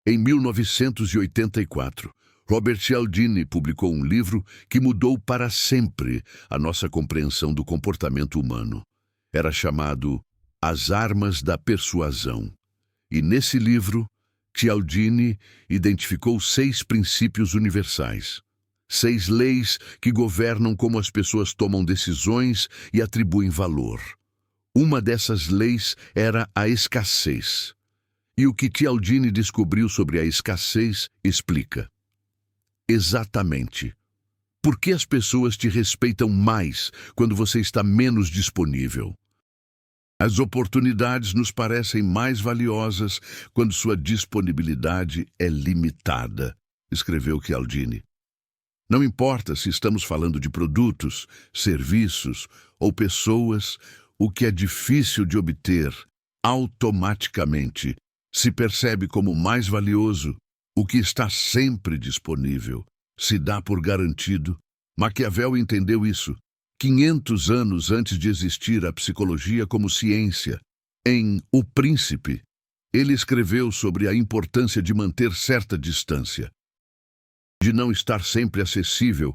Em 1984, Robert Cialdini publicou um livro que mudou para sempre a nossa compreensão do comportamento humano. Era chamado As Armas da Persuasão. E nesse livro, Cialdini identificou 6 princípios universais. 6 leis que governam como as pessoas tomam decisões e atribuem valor. Uma dessas leis era a escassez. E o que Cialdini descobriu sobre a escassez explica. Exatamente. Por que as pessoas te respeitam mais quando você está menos disponível? As oportunidades nos parecem mais valiosas quando sua disponibilidade é limitada, escreveu Cialdini. Não importa se estamos falando de produtos, serviços ou pessoas, o que é difícil de obter, automaticamente se percebe como mais valioso. O que está sempre disponível se dá por garantido. Maquiavel entendeu isso 500 anos antes de existir a psicologia como ciência. Em O Príncipe, ele escreveu sobre a importância de manter certa distância, de não estar sempre acessível,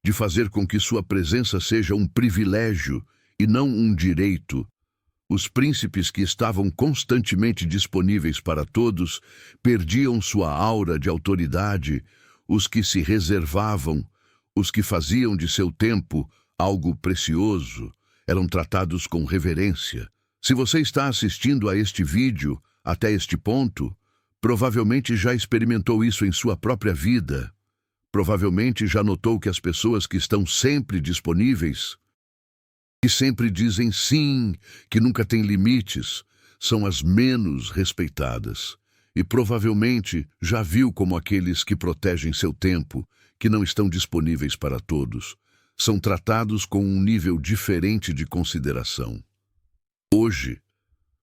de fazer com que sua presença seja um privilégio e não um direito. Os príncipes que estavam constantemente disponíveis para todos perdiam sua aura de autoridade. Os que se reservavam, os que faziam de seu tempo algo precioso, eram tratados com reverência. Se você está assistindo a este vídeo até este ponto, provavelmente já experimentou isso em sua própria vida. Provavelmente já notou que as pessoas que estão sempre disponíveis, que sempre dizem sim, que nunca têm limites, são as menos respeitadas. E provavelmente já viu como aqueles que protegem seu tempo, que não estão disponíveis para todos, são tratados com um nível diferente de consideração. Hoje,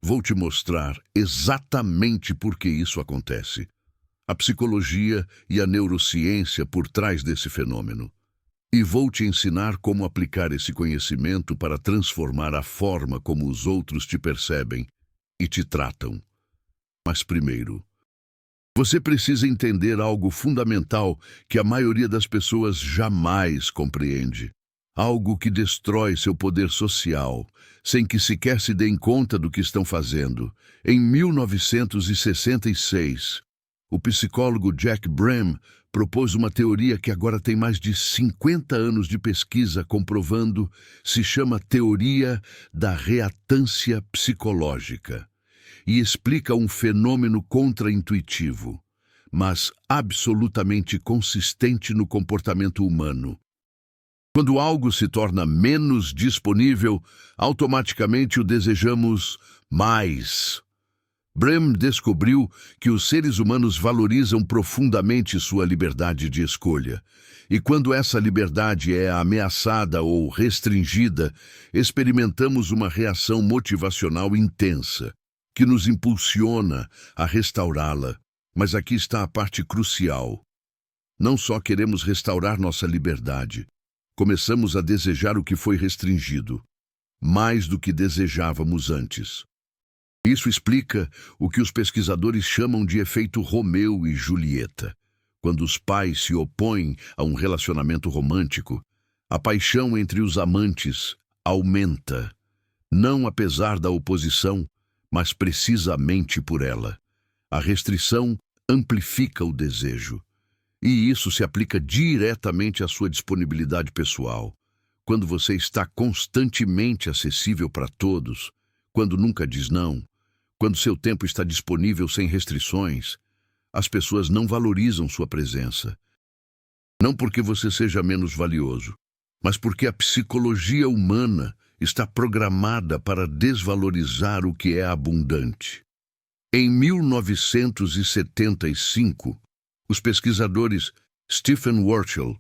vou te mostrar exatamente por que isso acontece. A psicologia e a neurociência por trás desse fenômeno. E vou te ensinar como aplicar esse conhecimento para transformar a forma como os outros te percebem e te tratam. Mas primeiro, você precisa entender algo fundamental que a maioria das pessoas jamais compreende. Algo que destrói seu poder social, sem que sequer se deem conta do que estão fazendo. Em 1966, o psicólogo Jack Brem propôs uma teoria que agora tem mais de 50 anos de pesquisa comprovando, se chama Teoria da Reatância Psicológica, e explica um fenômeno contraintuitivo, mas absolutamente consistente no comportamento humano. Quando algo se torna menos disponível, automaticamente o desejamos mais. Brem descobriu que os seres humanos valorizam profundamente sua liberdade de escolha. E quando essa liberdade é ameaçada ou restringida, experimentamos uma reação motivacional intensa, que nos impulsiona a restaurá-la. Mas aqui está a parte crucial. Não só queremos restaurar nossa liberdade, começamos a desejar o que foi restringido, mais do que desejávamos antes. Isso explica o que os pesquisadores chamam de efeito Romeu e Julieta. Quando os pais se opõem a um relacionamento romântico, a paixão entre os amantes aumenta, não apesar da oposição, mas precisamente por ela. A restrição amplifica o desejo. E isso se aplica diretamente à sua disponibilidade pessoal. Quando você está constantemente acessível para todos, quando nunca diz não, quando seu tempo está disponível sem restrições, as pessoas não valorizam sua presença. Não porque você seja menos valioso, mas porque a psicologia humana está programada para desvalorizar o que é abundante. Em 1975, os pesquisadores Stephen Wurtzel,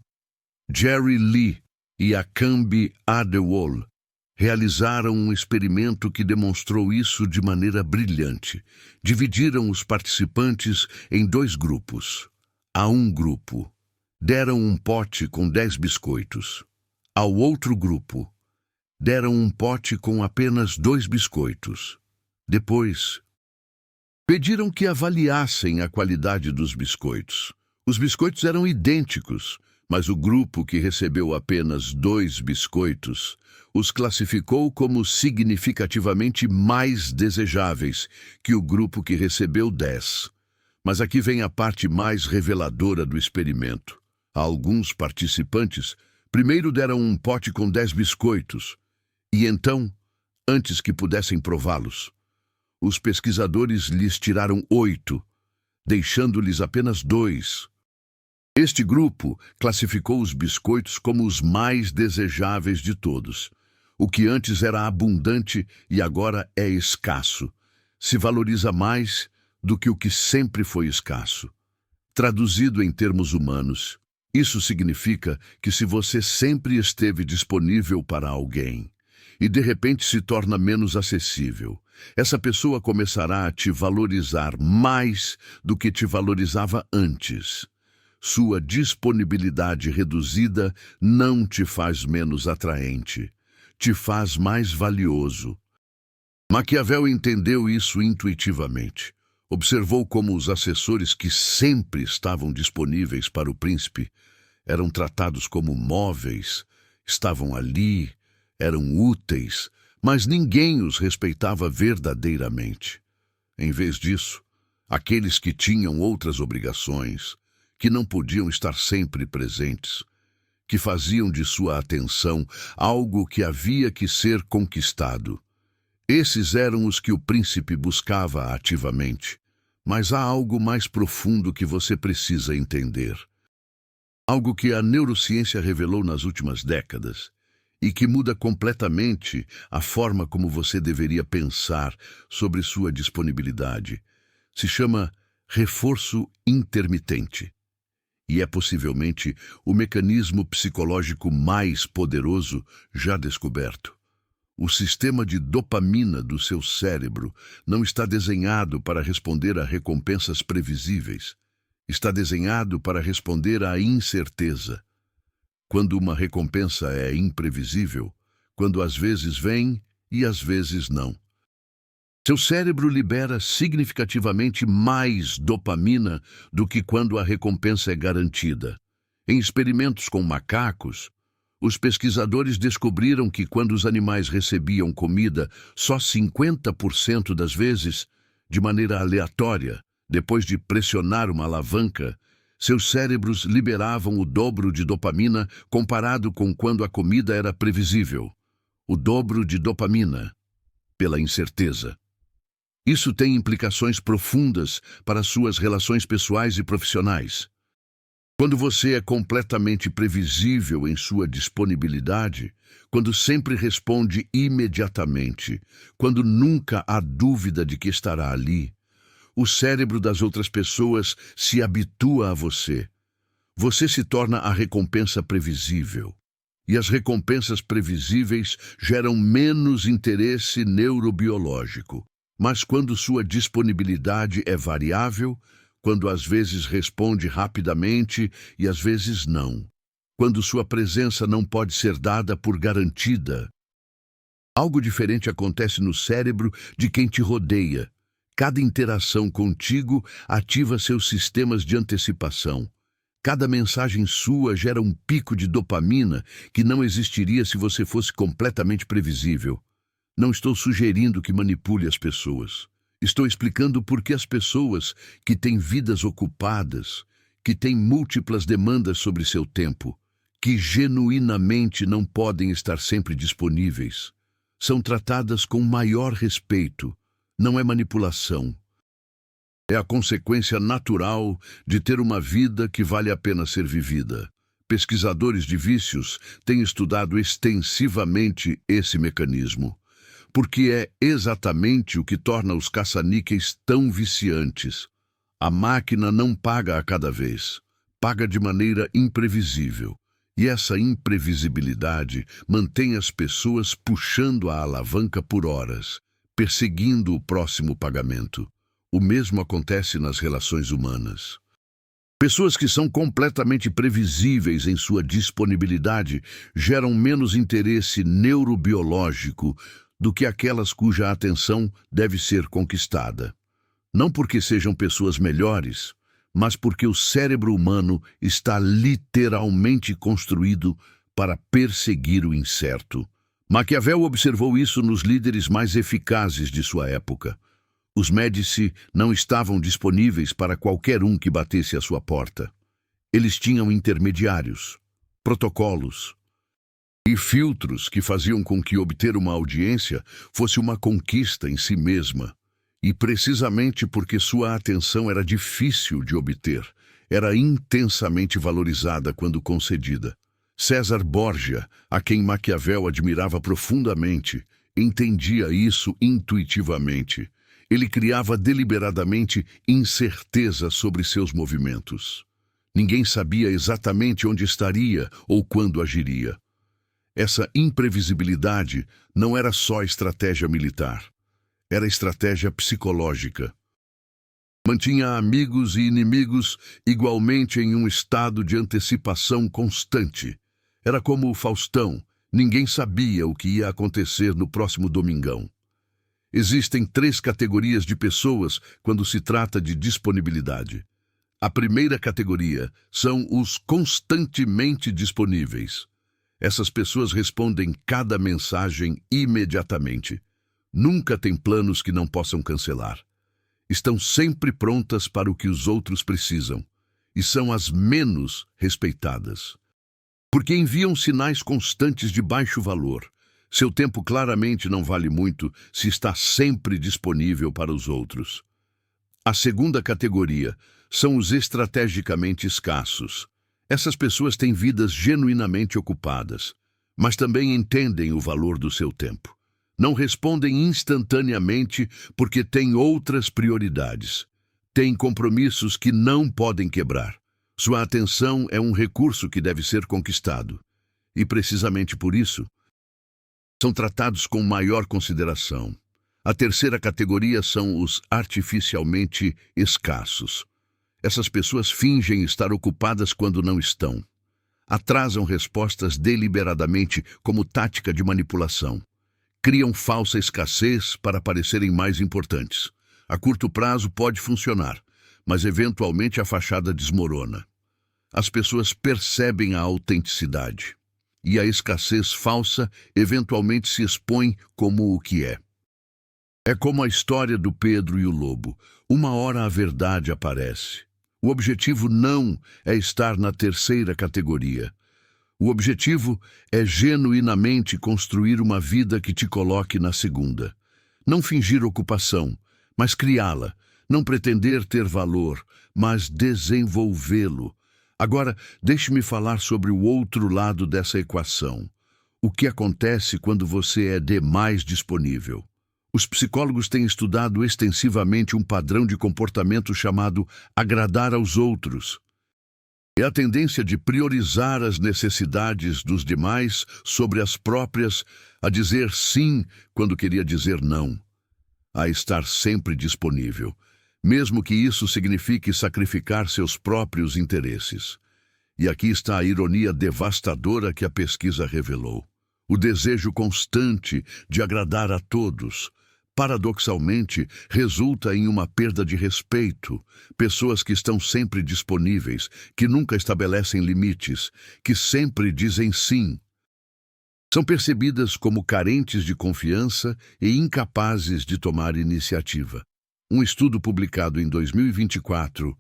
Jerry Lee e Akambi Adewale realizaram um experimento que demonstrou isso de maneira brilhante. Dividiram os participantes em 2 grupos. A um grupo, deram um pote com 10 biscoitos. Ao outro grupo, deram um pote com apenas 2 biscoitos. Depois, Pediram que avaliassem a qualidade dos biscoitos. Os biscoitos eram idênticos, mas o grupo que recebeu apenas 2 biscoitos os classificou como significativamente mais desejáveis que o grupo que recebeu 10. Mas aqui vem a parte mais reveladora do experimento. Alguns participantes primeiro deram um pote com 10 biscoitos, e então, antes que pudessem prová-los, os pesquisadores lhes tiraram 8, deixando-lhes apenas 2. Este grupo classificou os biscoitos como os mais desejáveis de todos. O que antes era abundante e agora é escasso. Se valoriza mais do que o que sempre foi escasso. Traduzido em termos humanos, isso significa que se você sempre esteve disponível para alguém e de repente se torna menos acessível, essa pessoa começará a te valorizar mais do que te valorizava antes. Sua disponibilidade reduzida não te faz menos atraente, te faz mais valioso. Maquiavel entendeu isso intuitivamente. Observou como os assessores que sempre estavam disponíveis para o príncipe eram tratados como móveis, estavam ali, eram úteis, mas ninguém os respeitava verdadeiramente. Em vez disso, aqueles que tinham outras obrigações, que não podiam estar sempre presentes, que faziam de sua atenção algo que havia que ser conquistado. Esses eram os que o príncipe buscava ativamente. Mas há algo mais profundo que você precisa entender. Algo que a neurociência revelou nas últimas décadas e que muda completamente a forma como você deveria pensar sobre sua disponibilidade. Se chama reforço intermitente. E é possivelmente o mecanismo psicológico mais poderoso já descoberto. O sistema de dopamina do seu cérebro não está desenhado para responder a recompensas previsíveis. Está desenhado para responder à incerteza. Quando uma recompensa é imprevisível, quando às vezes vem e às vezes não. Seu cérebro libera significativamente mais dopamina do que quando a recompensa é garantida. Em experimentos com macacos, os pesquisadores descobriram que quando os animais recebiam comida só 50% das vezes, de maneira aleatória, depois de pressionar uma alavanca, seus cérebros liberavam o dobro de dopamina comparado com quando a comida era previsível. O dobro de dopamina, pela incerteza. Isso tem implicações profundas para suas relações pessoais e profissionais. Quando você é completamente previsível em sua disponibilidade, quando sempre responde imediatamente, quando nunca há dúvida de que estará ali, o cérebro das outras pessoas se habitua a você. Você se torna a recompensa previsível. E as recompensas previsíveis geram menos interesse neurobiológico. Mas quando sua disponibilidade é variável, quando às vezes responde rapidamente e às vezes não, quando sua presença não pode ser dada por garantida, algo diferente acontece no cérebro de quem te rodeia. Cada interação contigo ativa seus sistemas de antecipação. Cada mensagem sua gera um pico de dopamina que não existiria se você fosse completamente previsível. Não estou sugerindo que manipule as pessoas. Estou explicando por que as pessoas que têm vidas ocupadas, que têm múltiplas demandas sobre seu tempo, que genuinamente não podem estar sempre disponíveis, são tratadas com maior respeito. Não é manipulação. É a consequência natural de ter uma vida que vale a pena ser vivida. Pesquisadores de vícios têm estudado extensivamente esse mecanismo, porque é exatamente o que torna os caça-níqueis tão viciantes. A máquina não paga a cada vez, paga de maneira imprevisível. E essa imprevisibilidade mantém as pessoas puxando a alavanca por horas, perseguindo o próximo pagamento. O mesmo acontece nas relações humanas. Pessoas que são completamente previsíveis em sua disponibilidade geram menos interesse neurobiológico do que aquelas cuja atenção deve ser conquistada. Não porque sejam pessoas melhores, mas porque o cérebro humano está literalmente construído para perseguir o incerto. Maquiavel observou isso nos líderes mais eficazes de sua época. Os Médici não estavam disponíveis para qualquer um que batesse à sua porta. Eles tinham intermediários, protocolos e filtros que faziam com que obter uma audiência fosse uma conquista em si mesma. E precisamente porque sua atenção era difícil de obter, era intensamente valorizada quando concedida. César Borgia, a quem Maquiavel admirava profundamente, entendia isso intuitivamente. Ele criava deliberadamente incerteza sobre seus movimentos. Ninguém sabia exatamente onde estaria ou quando agiria. Essa imprevisibilidade não era só estratégia militar. Era estratégia psicológica. Mantinha amigos e inimigos igualmente em um estado de antecipação constante. Era como o Faustão, ninguém sabia o que ia acontecer no próximo domingão. Existem 3 categorias de pessoas quando se trata de disponibilidade. A primeira categoria são os constantemente disponíveis. Essas pessoas respondem cada mensagem imediatamente. Nunca têm planos que não possam cancelar. Estão sempre prontas para o que os outros precisam. E são as menos respeitadas. Porque enviam sinais constantes de baixo valor. Seu tempo claramente não vale muito se está sempre disponível para os outros. A segunda categoria são os estrategicamente escassos. Essas pessoas têm vidas genuinamente ocupadas, mas também entendem o valor do seu tempo. Não respondem instantaneamente porque têm outras prioridades. Têm compromissos que não podem quebrar. Sua atenção é um recurso que deve ser conquistado. E precisamente por isso, são tratados com maior consideração. A terceira categoria são os artificialmente escassos. Essas pessoas fingem estar ocupadas quando não estão. Atrasam respostas deliberadamente como tática de manipulação. Criam falsa escassez para parecerem mais importantes. A curto prazo pode funcionar, mas eventualmente a fachada desmorona. As pessoas percebem a autenticidade. E a escassez falsa eventualmente se expõe como o que é. É como a história do Pedro e o lobo. Uma hora a verdade aparece. O objetivo não é estar na terceira categoria. O objetivo é genuinamente construir uma vida que te coloque na segunda. Não fingir ocupação, mas criá-la. Não pretender ter valor, mas desenvolvê-lo. Agora, deixe-me falar sobre o outro lado dessa equação. O que acontece quando você é demais disponível? Os psicólogos têm estudado extensivamente um padrão de comportamento chamado agradar aos outros. É a tendência de priorizar as necessidades dos demais sobre as próprias, a dizer sim quando queria dizer não, a estar sempre disponível, mesmo que isso signifique sacrificar seus próprios interesses. E aqui está a ironia devastadora que a pesquisa revelou. O desejo constante de agradar a todos, paradoxalmente, resulta em uma perda de respeito. Pessoas que estão sempre disponíveis, que nunca estabelecem limites, que sempre dizem sim, são percebidas como carentes de confiança e incapazes de tomar iniciativa. Um estudo publicado em 2024,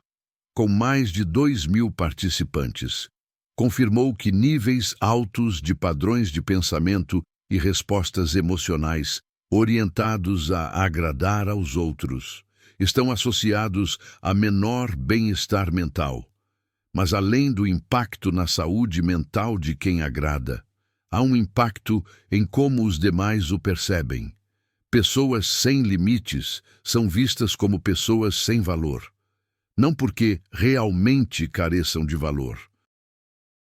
com mais de 2.000 participantes, confirmou que níveis altos de padrões de pensamento e respostas emocionais orientados a agradar aos outros estão associados a menor bem-estar mental. Mas além do impacto na saúde mental de quem agrada, há um impacto em como os demais o percebem. Pessoas sem limites são vistas como pessoas sem valor. Não porque realmente careçam de valor,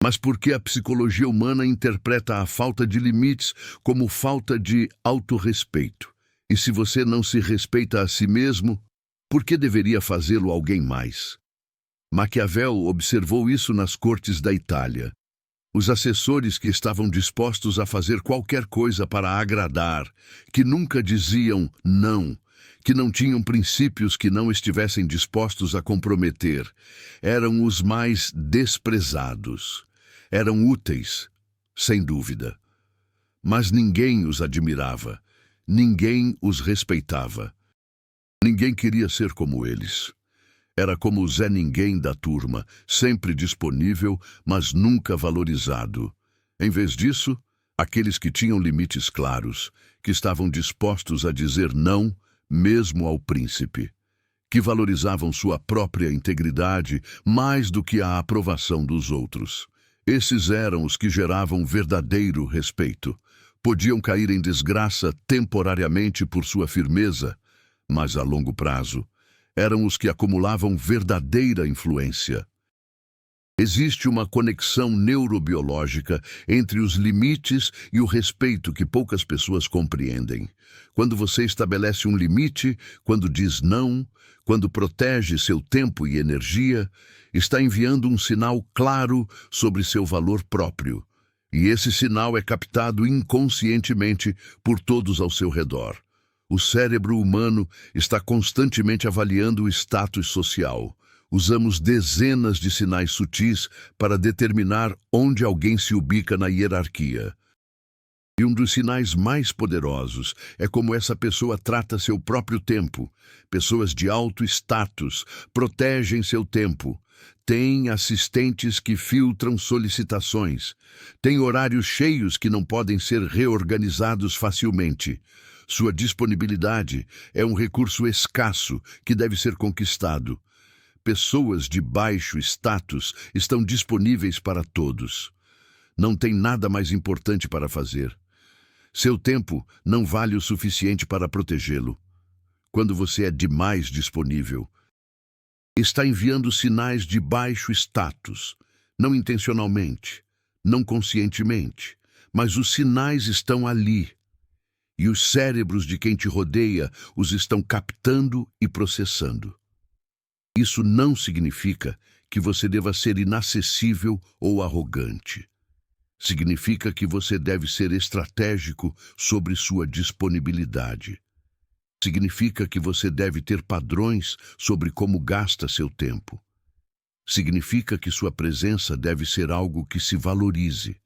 mas porque a psicologia humana interpreta a falta de limites como falta de autorrespeito. E se você não se respeita a si mesmo, por que deveria fazê-lo alguém mais? Maquiavel observou isso nas cortes da Itália. Os assessores que estavam dispostos a fazer qualquer coisa para agradar, que nunca diziam não, que não tinham princípios que não estivessem dispostos a comprometer. Eram os mais desprezados. Eram úteis, sem dúvida. Mas ninguém os admirava. Ninguém os respeitava. Ninguém queria ser como eles. Era como o Zé Ninguém da turma, sempre disponível, mas nunca valorizado. Em vez disso, aqueles que tinham limites claros, que estavam dispostos a dizer não, mesmo ao príncipe, que valorizavam sua própria integridade mais do que a aprovação dos outros. Esses eram os que geravam verdadeiro respeito. Podiam cair em desgraça temporariamente por sua firmeza, mas a longo prazo eram os que acumulavam verdadeira influência. Existe uma conexão neurobiológica entre os limites e o respeito que poucas pessoas compreendem. Quando você estabelece um limite, quando diz não, quando protege seu tempo e energia, está enviando um sinal claro sobre seu valor próprio. E esse sinal é captado inconscientemente por todos ao seu redor. O cérebro humano está constantemente avaliando o status social. Usamos dezenas de sinais sutis para determinar onde alguém se ubica na hierarquia. E um dos sinais mais poderosos é como essa pessoa trata seu próprio tempo. Pessoas de alto status protegem seu tempo. Têm assistentes que filtram solicitações. Têm horários cheios que não podem ser reorganizados facilmente. Sua disponibilidade é um recurso escasso que deve ser conquistado. Pessoas de baixo status estão disponíveis para todos. Não tem nada mais importante para fazer. Seu tempo não vale o suficiente para protegê-lo. Quando você é demais disponível, está enviando sinais de baixo status, não intencionalmente, não conscientemente, mas os sinais estão ali. E os cérebros de quem te rodeia os estão captando e processando. Isso não significa que você deva ser inacessível ou arrogante. Significa que você deve ser estratégico sobre sua disponibilidade. Significa que você deve ter padrões sobre como gasta seu tempo. Significa que sua presença deve ser algo que se valorize,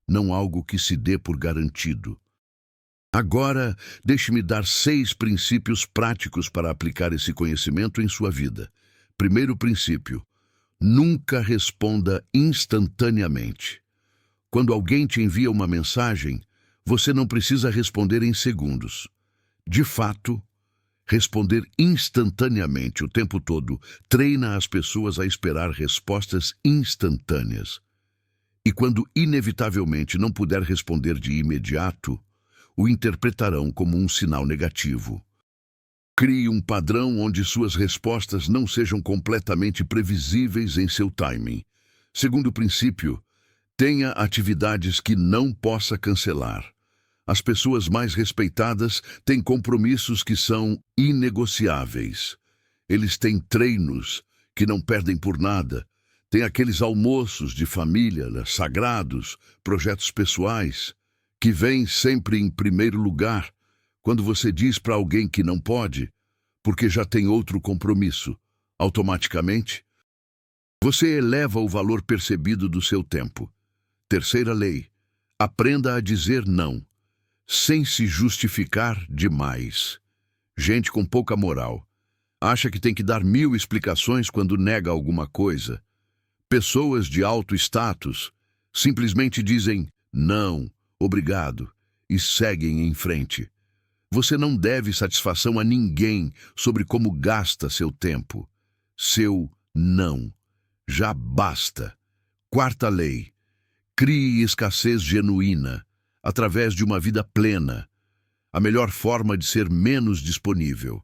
não algo que se dê por garantido. Agora, deixe-me dar 6 princípios práticos para aplicar esse conhecimento em sua vida. Primeiro princípio: nunca responda instantaneamente. Quando alguém te envia uma mensagem, você não precisa responder em segundos. De fato, responder instantaneamente o tempo todo treina as pessoas a esperar respostas instantâneas. E quando inevitavelmente não puder responder de imediato, o interpretarão como um sinal negativo. Crie um padrão onde suas respostas não sejam completamente previsíveis em seu timing. Segundo princípio, tenha atividades que não possa cancelar. As pessoas mais respeitadas têm compromissos que são inegociáveis. Eles têm treinos que não perdem por nada. Têm aqueles almoços de família, sagrados, projetos pessoais, que vêm sempre em primeiro lugar. Quando você diz para alguém que não pode, porque já tem outro compromisso, automaticamente, você eleva o valor percebido do seu tempo. Terceira lei: aprenda a dizer não, sem se justificar demais. Gente com pouca moral acha que tem que dar 1000 explicações quando nega alguma coisa. Pessoas de alto status simplesmente dizem não, obrigado, e seguem em frente. Você não deve satisfação a ninguém sobre como gasta seu tempo. Seu não. Já basta. Quarta lei: crie escassez genuína, através de uma vida plena. A melhor forma de ser menos disponível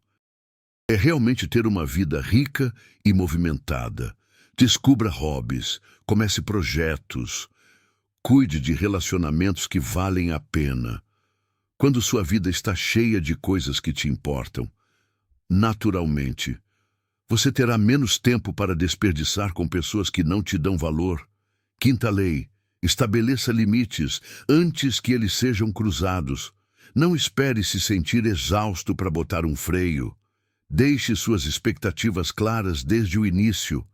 é realmente ter uma vida rica e movimentada. Descubra hobbies, comece projetos, cuide de relacionamentos que valem a pena. Quando sua vida está cheia de coisas que te importam, naturalmente, você terá menos tempo para desperdiçar com pessoas que não te dão valor. Quinta lei: estabeleça limites antes que eles sejam cruzados. Não espere se sentir exausto para botar um freio. Deixe suas expectativas claras desde o início.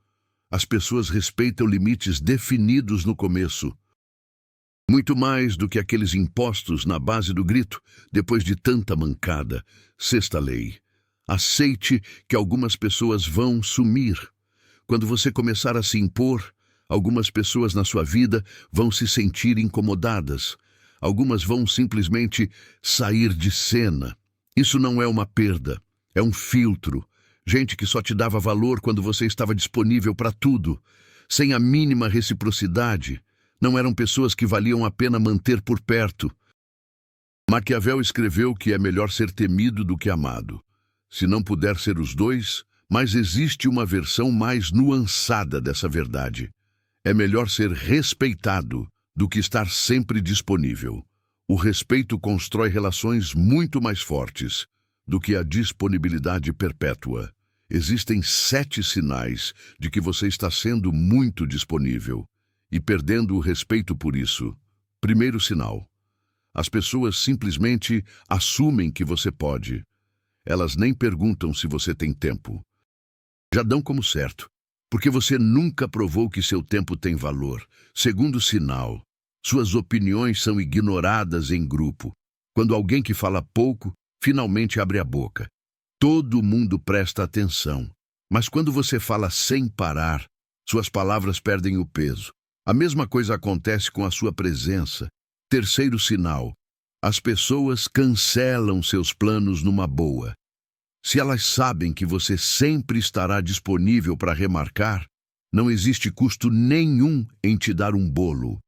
As pessoas respeitam limites definidos no começo. Muito mais do que aqueles impostos na base do grito, depois de tanta mancada. Sexta lei. Aceite que algumas pessoas vão sumir. Quando você começar a se impor, algumas pessoas na sua vida vão se sentir incomodadas. Algumas vão simplesmente sair de cena. Isso não é uma perda, é um filtro. Gente que só te dava valor quando você estava disponível para tudo, sem a mínima reciprocidade. Não eram pessoas que valiam a pena manter por perto. Maquiavel escreveu que é melhor ser temido do que amado. Se não puder ser os dois, mas existe uma versão mais nuançada dessa verdade. É melhor ser respeitado do que estar sempre disponível. O respeito constrói relações muito mais fortes do que a disponibilidade perpétua. Existem 7 sinais de que você está sendo muito disponível e perdendo o respeito por isso. Primeiro sinal: as pessoas simplesmente assumem que você pode. Elas nem perguntam se você tem tempo. Já dão como certo, porque você nunca provou que seu tempo tem valor. Segundo sinal: suas opiniões são ignoradas em grupo. Quando alguém que fala pouco finalmente abre a boca, todo mundo presta atenção. Mas quando você fala sem parar, suas palavras perdem o peso. A mesma coisa acontece com a sua presença. Terceiro sinal: as pessoas cancelam seus planos numa boa. Se elas sabem que você sempre estará disponível para remarcar, não existe custo nenhum em te dar um bolo.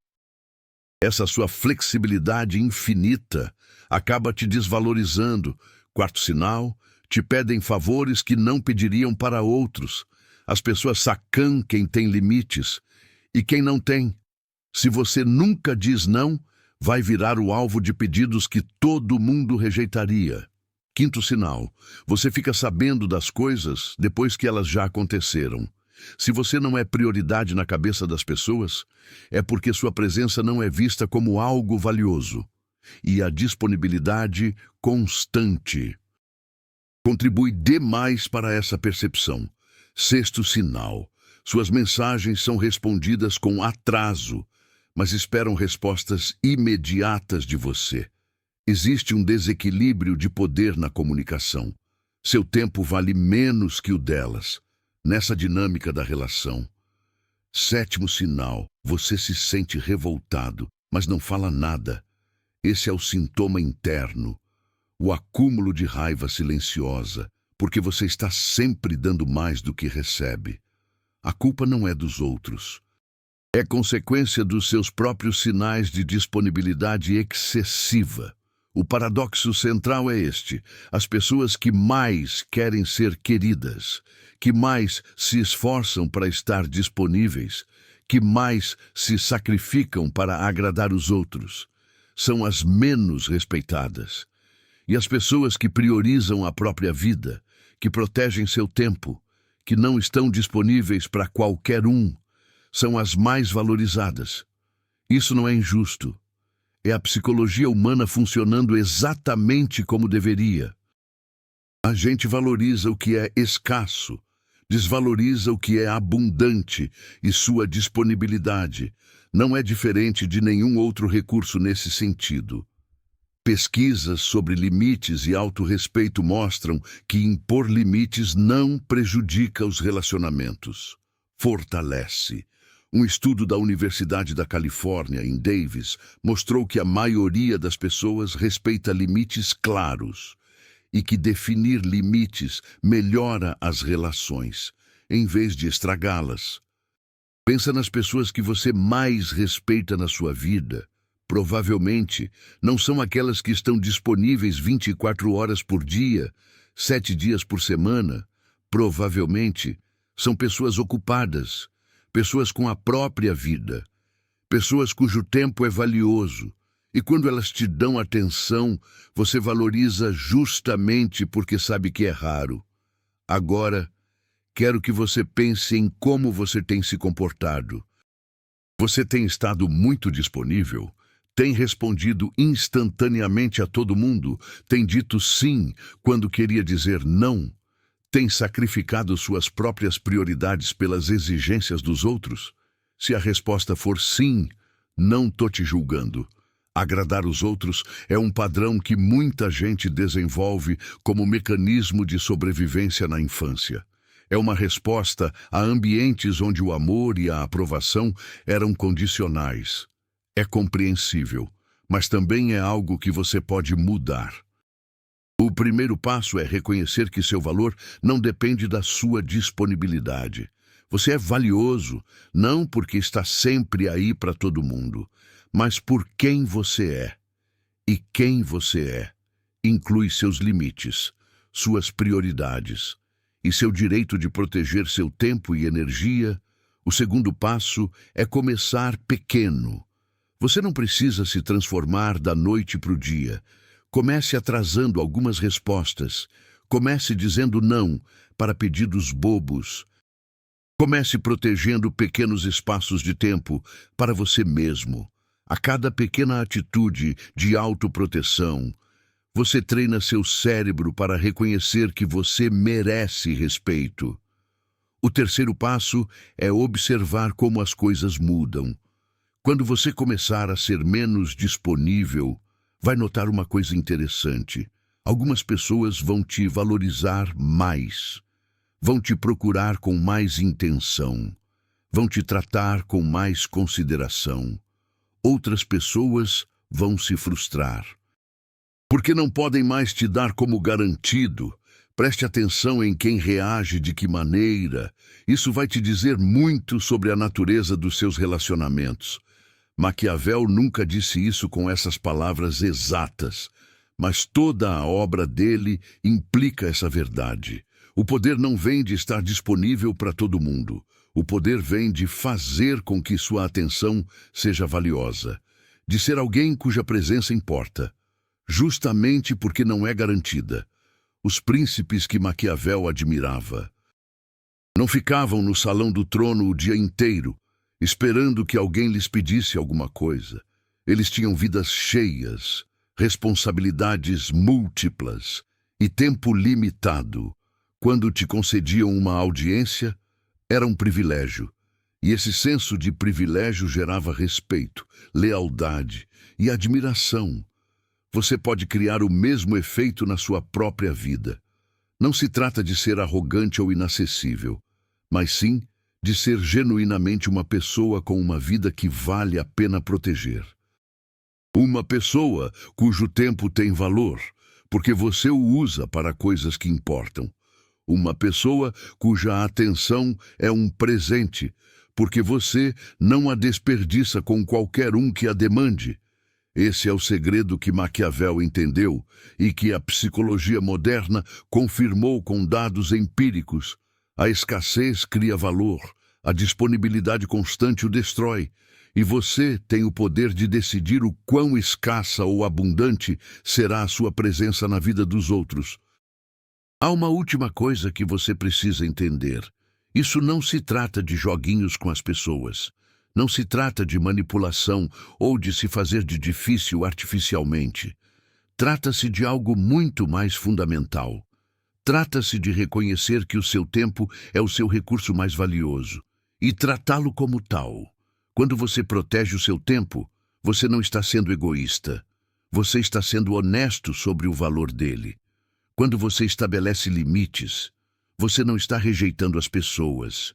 Essa sua flexibilidade infinita acaba te desvalorizando. Quarto sinal: te pedem favores que não pediriam para outros. As pessoas sacam quem tem limites e quem não tem. Se você nunca diz não, vai virar o alvo de pedidos que todo mundo rejeitaria. Quinto sinal: você fica sabendo das coisas depois que elas já aconteceram. Se você não é prioridade na cabeça das pessoas, é porque sua presença não é vista como algo valioso. E a disponibilidade constante contribui demais para essa percepção. Sexto sinal: suas mensagens são respondidas com atraso, mas esperam respostas imediatas de você. Existe um desequilíbrio de poder na comunicação. Seu tempo vale menos que o delas, nessa dinâmica da relação. Sétimo sinal: você se sente revoltado, mas não fala nada. Esse é o sintoma interno, o acúmulo de raiva silenciosa, porque você está sempre dando mais do que recebe. A culpa não é dos outros. É consequência dos seus próprios sinais de disponibilidade excessiva. O paradoxo central é este: as pessoas que mais querem ser queridas, que mais se esforçam para estar disponíveis, que mais se sacrificam para agradar os outros, são as menos respeitadas. E as pessoas que priorizam a própria vida, que protegem seu tempo, que não estão disponíveis para qualquer um, são as mais valorizadas. Isso não é injusto. É a psicologia humana funcionando exatamente como deveria. A gente valoriza o que é escasso, desvaloriza o que é abundante, e sua disponibilidade não é diferente de nenhum outro recurso nesse sentido. Pesquisas sobre limites e autorrespeito mostram que impor limites não prejudica os relacionamentos, fortalece. Um estudo da Universidade da Califórnia, em Davis, mostrou que a maioria das pessoas respeita limites claros e que definir limites melhora as relações, em vez de estragá-las. Pensa nas pessoas que você mais respeita na sua vida. Provavelmente não são aquelas que estão disponíveis 24 horas por dia, 7 dias por semana. Provavelmente são pessoas ocupadas, pessoas com a própria vida, pessoas cujo tempo é valioso, e quando elas te dão atenção, você valoriza justamente porque sabe que é raro. Agora, quero que você pense em como você tem se comportado. Você tem estado muito disponível? Tem respondido instantaneamente a todo mundo? Tem dito sim quando queria dizer não? Tem sacrificado suas próprias prioridades pelas exigências dos outros? Se a resposta for sim, não tô te julgando. Agradar os outros é um padrão que muita gente desenvolve como mecanismo de sobrevivência na infância. É uma resposta a ambientes onde o amor e a aprovação eram condicionais. É compreensível, mas também é algo que você pode mudar. O primeiro passo é reconhecer que seu valor não depende da sua disponibilidade. Você é valioso, não porque está sempre aí para todo mundo, mas por quem você é. E quem você é inclui seus limites, suas prioridades e seu direito de proteger seu tempo e energia. O segundo passo é começar pequeno. Você não precisa se transformar da noite para o dia. Comece atrasando algumas respostas. Comece dizendo não para pedidos bobos. Comece protegendo pequenos espaços de tempo para você mesmo. A cada pequena atitude de autoproteção, você treina seu cérebro para reconhecer que você merece respeito. O terceiro passo é observar como as coisas mudam. Quando você começar a ser menos disponível, vai notar uma coisa interessante. Algumas pessoas vão te valorizar mais, vão te procurar com mais intenção, vão te tratar com mais consideração. Outras pessoas vão se frustrar, porque não podem mais te dar como garantido. Preste atenção em quem reage de que maneira. Isso vai te dizer muito sobre a natureza dos seus relacionamentos. Maquiavel nunca disse isso com essas palavras exatas, mas toda a obra dele implica essa verdade. O poder não vem de estar disponível para todo mundo. O poder vem de fazer com que sua atenção seja valiosa, de ser alguém cuja presença importa, justamente porque não é garantida. Os príncipes que Maquiavel admirava não ficavam no salão do trono o dia inteiro, esperando que alguém lhes pedisse alguma coisa. Eles tinham vidas cheias, responsabilidades múltiplas e tempo limitado. Quando te concediam uma audiência, era um privilégio. E esse senso de privilégio gerava respeito, lealdade e admiração. Você pode criar o mesmo efeito na sua própria vida. Não se trata de ser arrogante ou inacessível, mas sim de ser genuinamente uma pessoa com uma vida que vale a pena proteger. Uma pessoa cujo tempo tem valor, porque você o usa para coisas que importam. Uma pessoa cuja atenção é um presente, porque você não a desperdiça com qualquer um que a demande. Esse é o segredo que Maquiavel entendeu e que a psicologia moderna confirmou com dados empíricos. A escassez cria valor, a disponibilidade constante o destrói, e você tem o poder de decidir o quão escassa ou abundante será a sua presença na vida dos outros. Há uma última coisa que você precisa entender. Isso não se trata de joguinhos com as pessoas. Não se trata de manipulação ou de se fazer de difícil artificialmente. Trata-se de algo muito mais fundamental. Trata-se de reconhecer que o seu tempo é o seu recurso mais valioso e tratá-lo como tal. Quando você protege o seu tempo, você não está sendo egoísta. Você está sendo honesto sobre o valor dele. Quando você estabelece limites, você não está rejeitando as pessoas.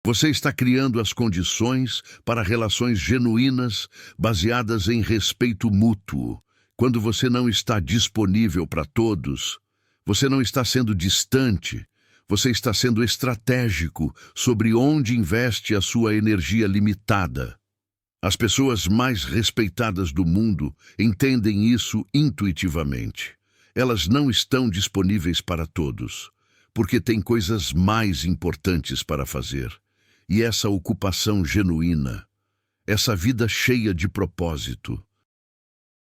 Você está criando as condições para relações genuínas baseadas em respeito mútuo. Quando você não está disponível para todos, você não está sendo distante, você está sendo estratégico sobre onde investe a sua energia limitada. As pessoas mais respeitadas do mundo entendem isso intuitivamente. Elas não estão disponíveis para todos, porque têm coisas mais importantes para fazer. E essa ocupação genuína, essa vida cheia de propósito,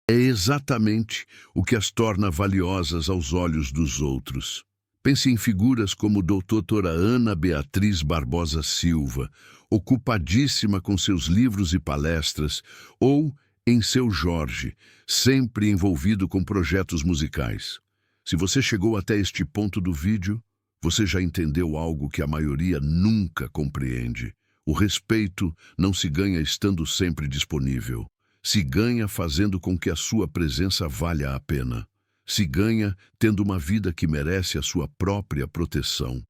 é exatamente o que as torna valiosas aos olhos dos outros. Pense em figuras como doutora Ana Beatriz Barbosa Silva, ocupadíssima com seus livros e palestras, ou em Seu Jorge, sempre envolvido com projetos musicais. Se você chegou até este ponto do vídeo, Você já entendeu algo que a maioria nunca compreende. O respeito não se ganha estando sempre disponível. Se ganha fazendo com que a sua presença valha a pena. Se ganha tendo uma vida que merece a sua própria proteção.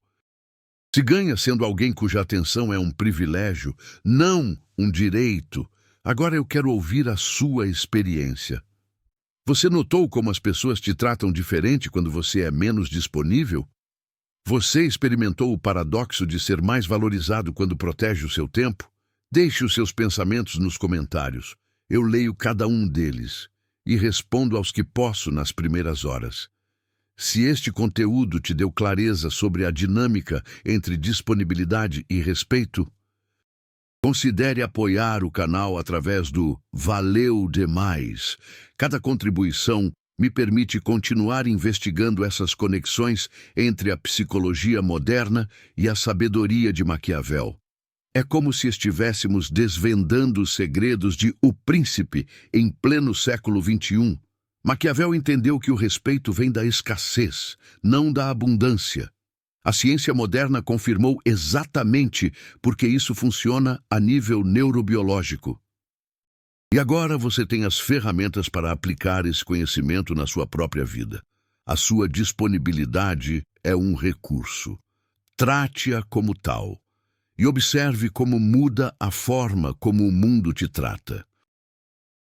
Se ganha sendo alguém cuja atenção é um privilégio, não um direito. Agora eu quero ouvir a sua experiência. Você notou como as pessoas te tratam diferente quando você é menos disponível? Você experimentou o paradoxo de ser mais valorizado quando protege o seu tempo? Deixe os seus pensamentos nos comentários. Eu leio cada um deles e respondo aos que posso nas primeiras horas. Se este conteúdo te deu clareza sobre a dinâmica entre disponibilidade e respeito, considere apoiar o canal através do Valeu Demais. Cada contribuição me permite continuar investigando essas conexões entre a psicologia moderna e a sabedoria de Maquiavel. É como se estivéssemos desvendando os segredos de O Príncipe em pleno século XXI. Maquiavel entendeu que o respeito vem da escassez, não da abundância. A ciência moderna confirmou exatamente porque isso funciona a nível neurobiológico. E agora você tem as ferramentas para aplicar esse conhecimento na sua própria vida. A sua disponibilidade é um recurso. Trate-a como tal. E observe como muda a forma como o mundo te trata.